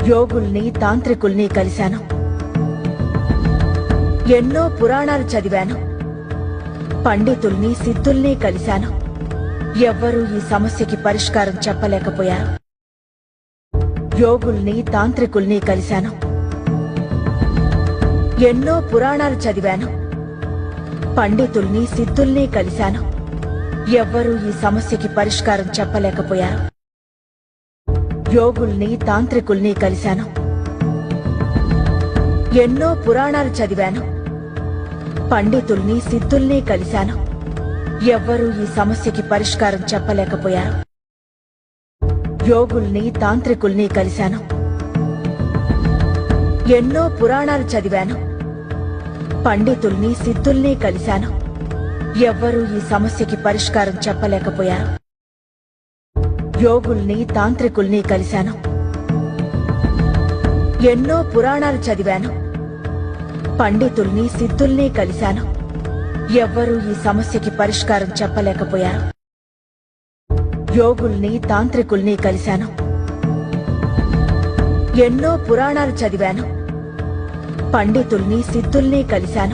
యోగుల్ని తాంత్రికుల్ని కలిశాను. ఎన్నో పురాణాలు చదివాను. పండితుల్ని సిద్ధుల్ని కలిశాను. ఎవ్వరూ ఈ సమస్యకి పరిష్కారం చెప్పలేకపోయారు. యోగుల్ని తాంత్రికుల్ని కలిశాను. ఎన్నో పురాణాలు చదివాను. పండితుల్ని సిద్ధుల్ని కలిశాను. ఎవ్వరూ ఈ సమస్యకి పరిష్కారం చెప్పలేకపోయారు. యోగుల్ని తాంత్రికుల్ని కలిశాను. ఎన్నో పురాణాలు చదివాను. పండితుల్ని సిద్ధుల్ని కలిశాను. ఎవ్వరూ ఈ సమస్యకి పరిష్కారం చెప్పలేకపోయారు. యోగుల్ని తాంత్రికుల్ని కలిశాను. ఎన్నో పురాణాలు చదివాను. పండితుల్ని సిద్ధుల్ని కలిశాను. ఎవ్వరూ ఈ సమస్యకి పరిష్కారం చెప్పలేకపోయారు. యోగుల్ని తాంత్రికుల్ని కలిశాను. ఎన్నో పురాణాలు చదివాను. పండితుల్ని సిద్ధుల్ని కలిశాను. ఎవ్వరూ ఈ సమస్యకి పరిష్కారం చెప్పలేకపోయారు. యోగుల్ని తాంత్రికుల్ని కలిశాను. ఎన్నో పురాణాలు చదివాను. పండితుల్ని సిద్ధుల్ని కలిశాను.